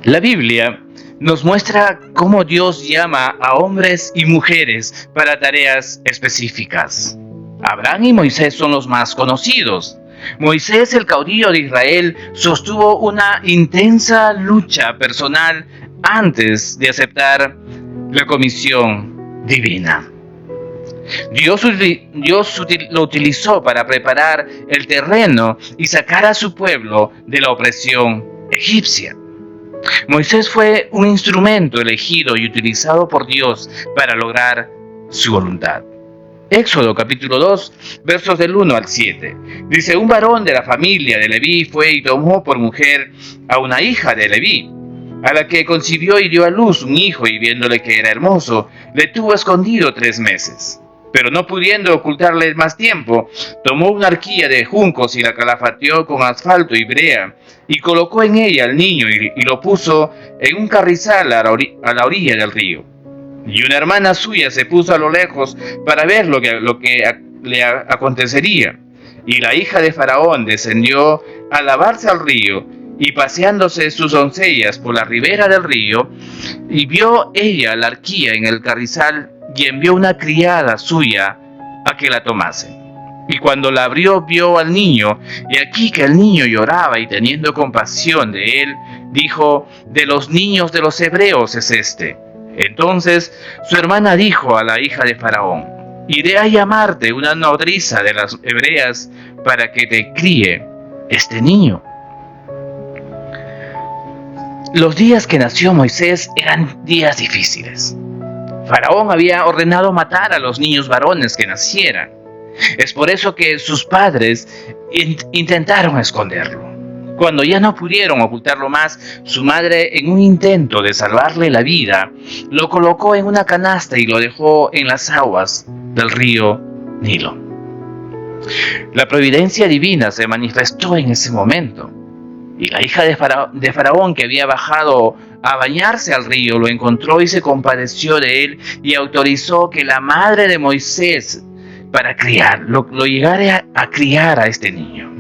La Biblia nos muestra cómo Dios llama a hombres y mujeres para tareas específicas. Abraham y Moisés son los más conocidos. Moisés, el caudillo de Israel, sostuvo una intensa lucha personal antes de aceptar la comisión divina. Dios lo utilizó para preparar el terreno y sacar a su pueblo de la opresión egipcia. Moisés fue un instrumento elegido y utilizado por Dios para lograr su voluntad. Éxodo capítulo 2, versos del 1 al 7. Dice: un varón de la familia de Leví fue y tomó por mujer a una hija de Leví, a la que concibió y dio a luz un hijo, y viéndole que era hermoso, le tuvo escondido 3 meses. Pero no pudiendo ocultarle más tiempo, tomó una arquilla de juncos y la calafateó con asfalto y brea, y colocó en ella al niño y lo puso en un carrizal a la orilla del río. Y una hermana suya se puso a lo lejos para ver lo que le acontecería. Y la hija de Faraón descendió a lavarse al río, y paseándose sus doncellas por la ribera del río, y vio ella la arquilla en el carrizal, y envió una criada suya a que la tomase. Y cuando la abrió, vio al niño, y aquí que el niño lloraba, y teniendo compasión de él, dijo: de los niños de los hebreos es este. Entonces su hermana dijo a la hija de Faraón: iré a llamarte una nodriza de las hebreas para que te críe este niño. Los días que nació Moisés eran días difíciles. Faraón había ordenado matar a los niños varones que nacieran. Es por eso que sus padres intentaron esconderlo. Cuando ya no pudieron ocultarlo más, su madre, en un intento de salvarle la vida, lo colocó en una canasta y lo dejó en las aguas del río Nilo. La providencia divina se manifestó en ese momento, y la hija de Faraón, que había bajado a bañarse al río, lo encontró y se compadeció de él, y autorizó que la madre de Moisés lo llegara a criar a este niño.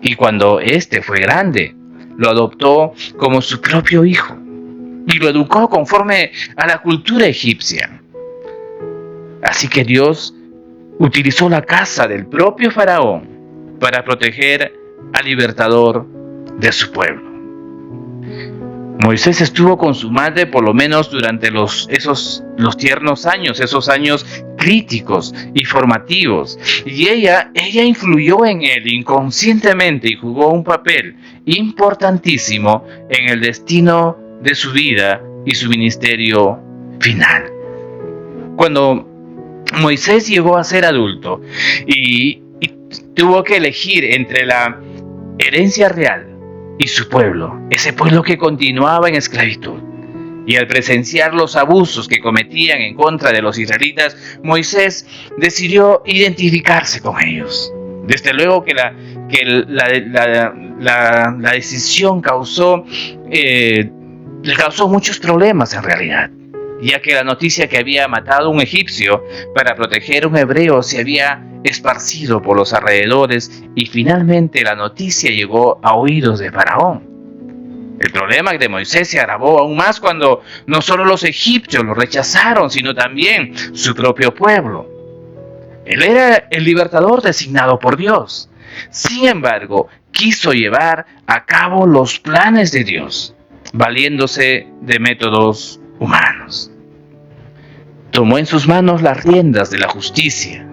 Y cuando éste fue grande, lo adoptó como su propio hijo y lo educó conforme a la cultura egipcia. Así que Dios utilizó la casa del propio Faraón para proteger al libertador de su pueblo. Moisés estuvo con su madre por lo menos durante los tiernos años, esos años críticos y formativos, y ella influyó en él inconscientemente y jugó un papel importantísimo en el destino de su vida y su ministerio final. Cuando Moisés llegó a ser adulto y tuvo que elegir entre la herencia real y su pueblo, ese pueblo que continuaba en esclavitud, y al presenciar los abusos que cometían en contra de los israelitas, Moisés decidió identificarse con ellos. Desde luego que la decisión le causó muchos problemas en realidad, ya que la noticia que había matado a un egipcio para proteger a un hebreo se había esparcido por los alrededores, y finalmente la noticia llegó a oídos de Faraón. El problema de Moisés se agravó aún más cuando no solo los egipcios lo rechazaron, sino también su propio pueblo. Él era el libertador designado por Dios. Sin embargo, quiso llevar a cabo los planes de Dios, valiéndose de métodos humanos. Tomó en sus manos las riendas de la justicia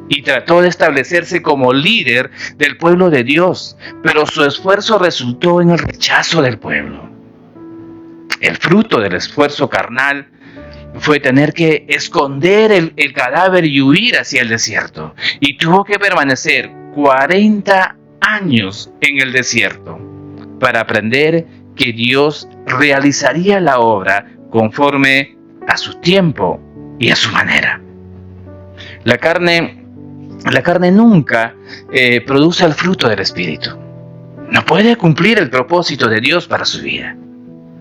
y trató de establecerse como líder del pueblo de Dios, pero su esfuerzo resultó en el rechazo del pueblo. El fruto del esfuerzo carnal fue tener que esconder el cadáver y huir hacia el desierto. Y tuvo que permanecer 40 años en el desierto para aprender que Dios realizaría la obra conforme a su tiempo y a su manera. La carne nunca produce el fruto del Espíritu. No puede cumplir el propósito de Dios para su vida.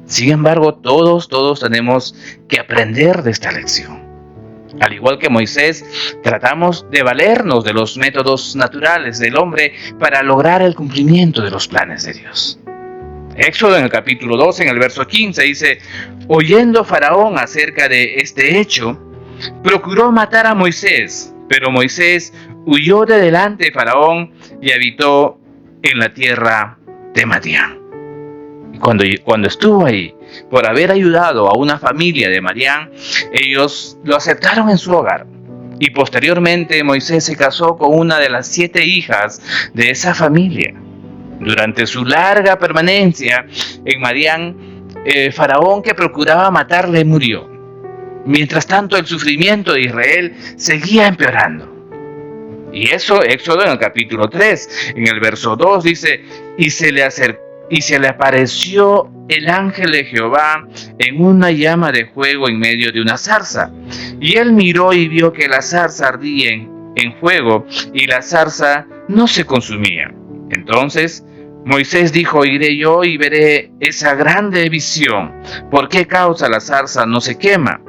Sin embargo, todos tenemos que aprender de esta lección. Al igual que Moisés, tratamos de valernos de los métodos naturales del hombre para lograr el cumplimiento de los planes de Dios. Éxodo en el capítulo 12, en el verso 15, dice: oyendo Faraón acerca de este hecho, procuró matar a Moisés, pero Moisés huyó de delante de Faraón y habitó en la tierra de Madián. Cuando estuvo ahí, por haber ayudado a una familia de Madián, ellos lo aceptaron en su hogar. Y posteriormente Moisés se casó con una de las 7 hijas de esa familia. Durante su larga permanencia en Madián, Faraón, que procuraba matarle, murió. Mientras tanto, el sufrimiento de Israel seguía empeorando. Y eso, Éxodo en el capítulo 3, en el verso 2, dice: y se le apareció el ángel de Jehová en una llama de fuego en medio de una zarza. Y él miró y vio que la zarza ardía en fuego, y la zarza no se consumía. Entonces Moisés dijo: iré yo y veré esa grande visión, ¿por qué causa la zarza no se quema?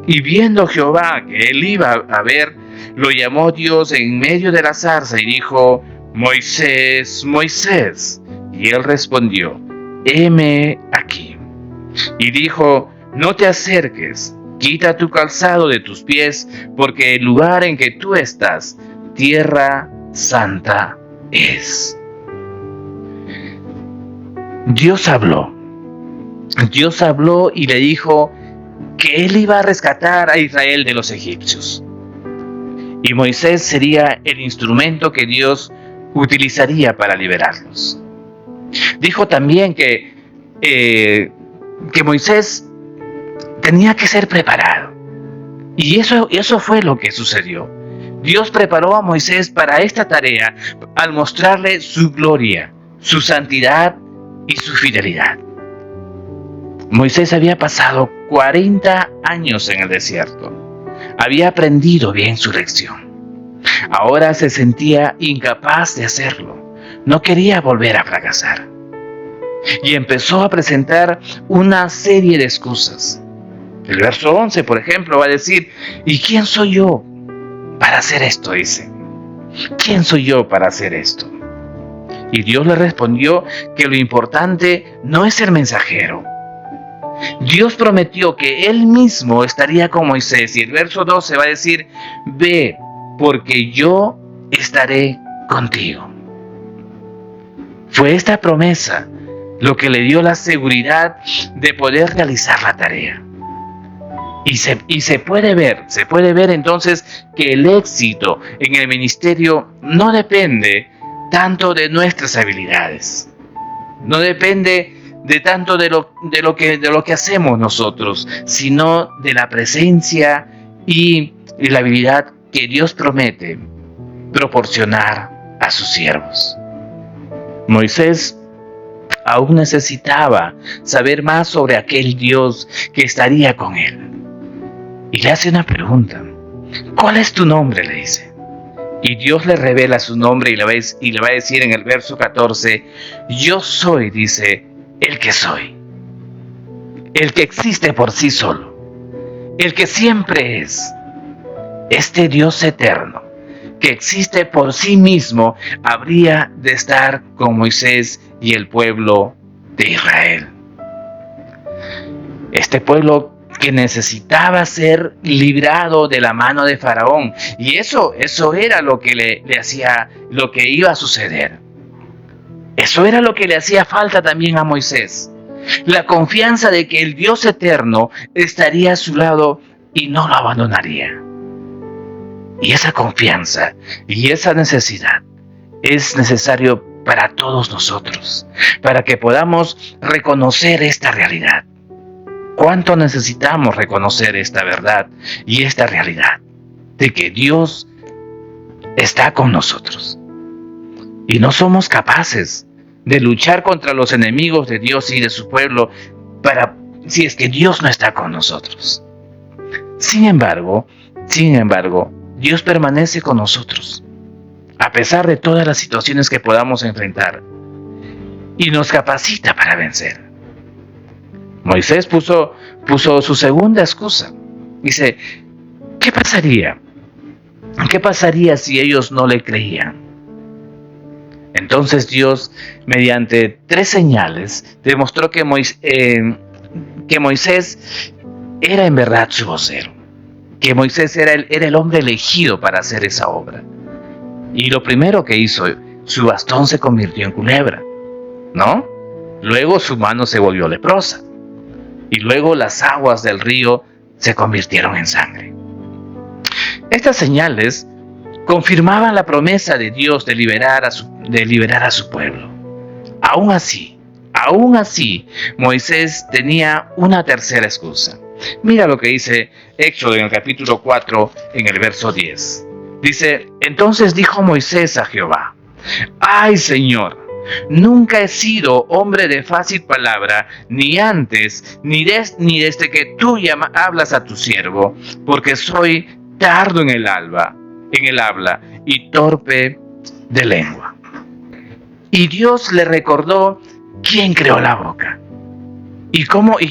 Y viendo Jehová que él iba a ver, lo llamó Dios en medio de la zarza y dijo: Moisés, Moisés. Y él respondió: heme aquí. Y dijo: no te acerques, quita tu calzado de tus pies, porque el lugar en que tú estás, tierra santa es. Dios habló y le dijo que él iba a rescatar a Israel de los egipcios. Y Moisés sería el instrumento que Dios utilizaría para liberarlos. Dijo también que Moisés tenía que ser preparado. Y eso fue lo que sucedió. Dios preparó a Moisés para esta tarea al mostrarle su gloria, su santidad y su fidelidad. Moisés había pasado 40 años en el desierto. Había aprendido bien su lección. Ahora se sentía incapaz de hacerlo. No quería volver a fracasar. Y empezó a presentar una serie de excusas. El verso 11, por ejemplo, va a decir: ¿y quién soy yo para hacer esto? Dice: ¿quién soy yo para hacer esto? Y Dios le respondió que lo importante no es el mensajero. Dios prometió que Él mismo estaría con Moisés. Y el verso 12 va a decir: ve, porque yo estaré contigo. Fue esta promesa lo que le dio la seguridad de poder realizar la tarea. Y se puede ver entonces que el éxito en el ministerio no depende tanto de nuestras habilidades. No depende de tanto de lo que hacemos nosotros, sino de la presencia y la habilidad que Dios promete proporcionar a sus siervos. Moisés aún necesitaba saber más sobre aquel Dios que estaría con él. Y le hace una pregunta: ¿cuál es tu nombre?, le dice. Y Dios le revela su nombre y le va a decir en el verso 14: yo soy, dice, el que soy, el que existe por sí solo, el que siempre es. Este Dios eterno, que existe por sí mismo, habría de estar con Moisés y el pueblo de Israel. Este pueblo que necesitaba ser librado de la mano de Faraón. Y eso era lo que le hacía, lo que iba a suceder. Eso era lo que le hacía falta también a Moisés. La confianza de que el Dios eterno estaría a su lado y no lo abandonaría. Y esa confianza y esa necesidad es necesario para todos nosotros, para que podamos reconocer esta realidad. ¿Cuánto necesitamos reconocer esta verdad y esta realidad de que Dios está con nosotros? Y no somos capaces de luchar contra los enemigos de Dios y de su pueblo si es que Dios no está con nosotros. Sin embargo, Dios permanece con nosotros, a pesar de todas las situaciones que podamos enfrentar, y nos capacita para vencer. Moisés puso su segunda excusa. Dice, ¿qué pasaría? ¿Qué pasaría si ellos no le creían? Entonces Dios, mediante 3 señales, demostró que Moisés era en verdad su vocero, que Moisés era el hombre elegido para hacer esa obra. Y lo primero que hizo, su bastón se convirtió en culebra, ¿no? Luego su mano se volvió leprosa. Y luego las aguas del río se convirtieron en sangre. Estas señales confirmaban la promesa de Dios de liberar a su pueblo. Aún así, Moisés tenía una tercera excusa. Mira lo que dice Éxodo en el capítulo 4, en el verso 10. Dice, entonces dijo Moisés a Jehová, ¡ay, Señor! Nunca he sido hombre de fácil palabra, ni antes, ni desde que tú hablas a tu siervo, porque soy tardo en el habla, y torpe de lengua. Y Dios le recordó quién creó la boca, y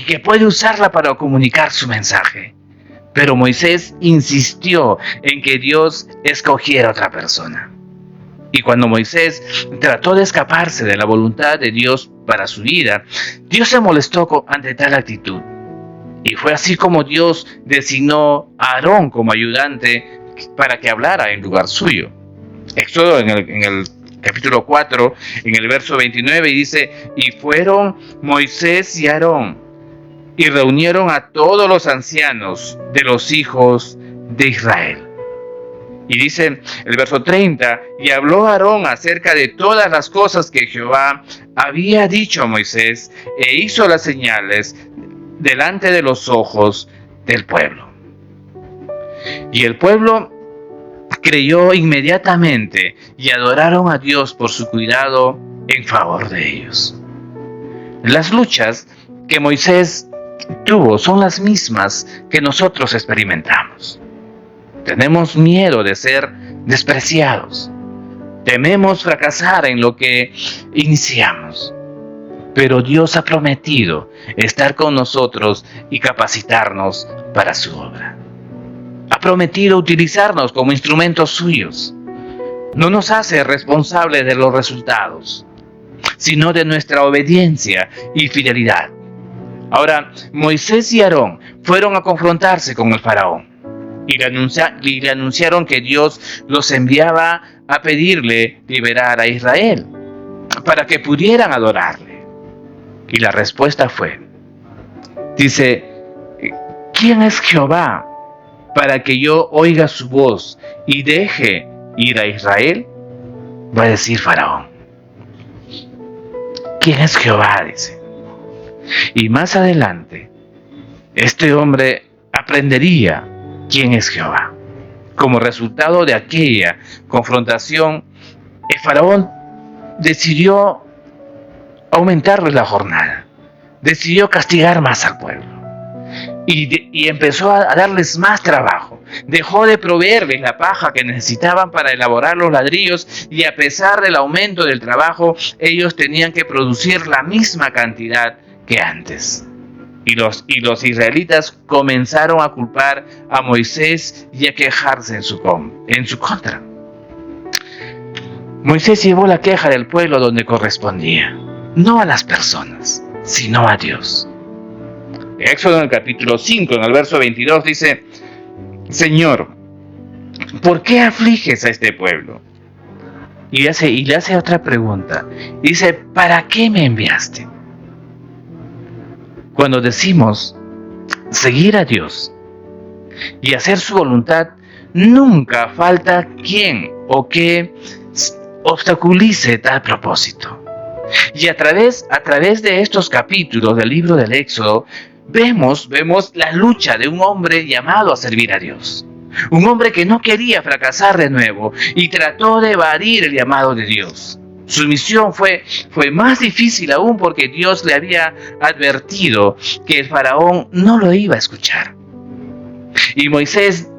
que puede usarla para comunicar su mensaje. Pero Moisés insistió en que Dios escogiera otra persona. Y cuando Moisés trató de escaparse de la voluntad de Dios para su vida, Dios se molestó ante tal actitud. Y fue así como Dios designó a Aarón como ayudante para que hablara en lugar suyo. Éxodo en el capítulo 4, en el verso 29, dice, y fueron Moisés y Aarón, y reunieron a todos los ancianos de los hijos de Israel. Y dice el verso 30, y habló Aarón acerca de todas las cosas que Jehová había dicho a Moisés, e hizo las señales delante de los ojos del pueblo. Y el pueblo creyó inmediatamente y adoraron a Dios por su cuidado en favor de ellos. Las luchas que Moisés tuvo son las mismas que nosotros experimentamos. Tenemos miedo de ser despreciados. Tememos fracasar en lo que iniciamos. Pero Dios ha prometido estar con nosotros y capacitarnos para su obra. Ha prometido utilizarnos como instrumentos suyos. No nos hace responsables de los resultados, sino de nuestra obediencia y fidelidad. Ahora, Moisés y Aarón fueron a confrontarse con el faraón. Y le anunciaron que Dios los enviaba a pedirle liberar a Israel para que pudieran adorarle. Y la respuesta fue, dice, ¿quién es Jehová para que yo oiga su voz y deje ir a Israel? Va a decir Faraón. ¿Quién es Jehová? Dice. Y más adelante, este hombre aprendería quién es Jehová. Como resultado de aquella confrontación, el faraón decidió aumentarles la jornada, decidió castigar más al pueblo y empezó a darles más trabajo. Dejó de proveerles la paja que necesitaban para elaborar los ladrillos, y a pesar del aumento del trabajo, ellos tenían que producir la misma cantidad que antes. Y los israelitas comenzaron a culpar a Moisés y a quejarse en su contra. Moisés llevó la queja del pueblo donde correspondía, no a las personas, sino a Dios. Éxodo en el capítulo 5, en el verso 22, dice, Señor, ¿por qué afliges a este pueblo? Y le hace otra pregunta. Dice, ¿para qué me enviaste? Cuando decimos seguir a Dios y hacer su voluntad, nunca falta quien o qué obstaculice tal propósito. Y a través de estos capítulos del libro del Éxodo, vemos la lucha de un hombre llamado a servir a Dios. Un hombre que no quería fracasar de nuevo y trató de evadir el llamado de Dios. Su misión fue más difícil aún porque Dios le había advertido que el faraón no lo iba a escuchar. Y Moisés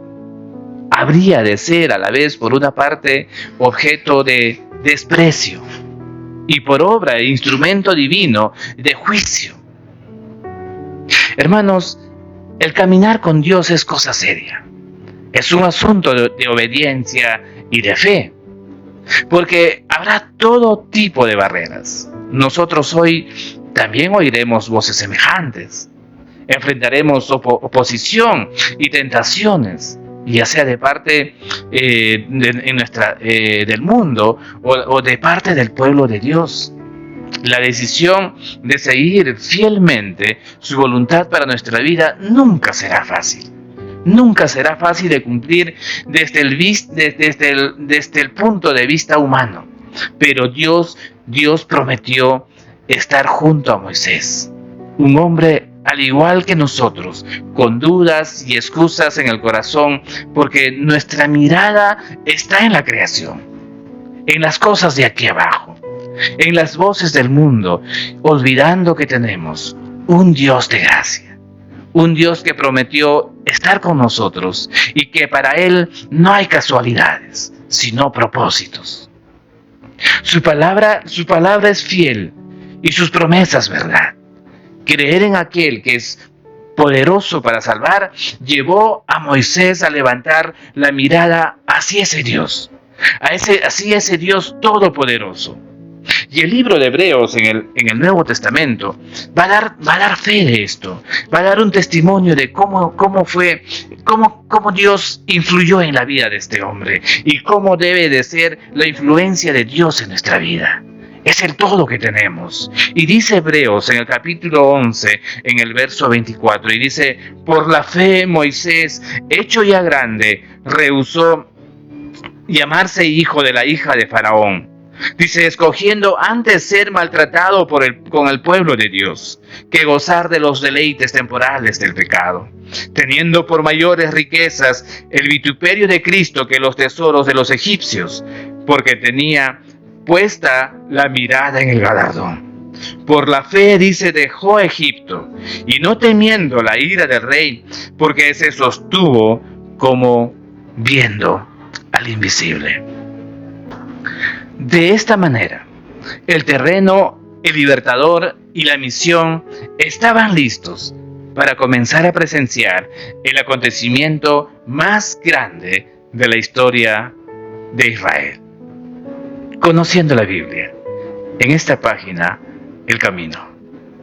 habría de ser a la vez, por una parte, objeto de desprecio y por obra e instrumento divino de juicio. Hermanos, el caminar con Dios es cosa seria. Es un asunto de obediencia y de fe, porque habrá todo tipo de barreras. Nosotros hoy también oiremos voces semejantes. Enfrentaremos oposición y tentaciones, ya sea de parte del mundo o de parte del pueblo de Dios. La decisión de seguir fielmente su voluntad para nuestra vida nunca será fácil. Nunca será fácil de cumplir desde el punto de vista humano. Pero Dios prometió estar junto a Moisés, un hombre al igual que nosotros, con dudas y excusas en el corazón, porque nuestra mirada está en la creación, en las cosas de aquí abajo, en las voces del mundo, olvidando que tenemos un Dios de gracia, un Dios que prometió estar con nosotros y que para Él no hay casualidades, sino propósitos. Su palabra es fiel y sus promesas verdad. Creer en aquel que es poderoso para salvar llevó a Moisés a levantar la mirada hacia ese Dios, hacia ese Dios todopoderoso. Y el libro de Hebreos en el Nuevo Testamento va a dar fe de esto, va a dar un testimonio de cómo Dios influyó en la vida de este hombre y cómo debe de ser la influencia de Dios en nuestra vida. Es el todo que tenemos. Y dice Hebreos en el capítulo 11, en el verso 24, y dice: por la fe Moisés, hecho ya grande, rehusó llamarse hijo de la hija de Faraón. Dice, escogiendo antes ser maltratado con el pueblo de Dios, que gozar de los deleites temporales del pecado, teniendo por mayores riquezas el vituperio de Cristo que los tesoros de los egipcios, porque tenía puesta la mirada en el galardón. Por la fe, dice, dejó Egipto, y no temiendo la ira del rey, porque se sostuvo como viendo al invisible. De esta manera, el terreno, el libertador y la misión estaban listos para comenzar a presenciar el acontecimiento más grande de la historia de Israel. Conociendo la Biblia, en esta página, El Camino.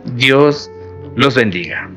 Dios los bendiga.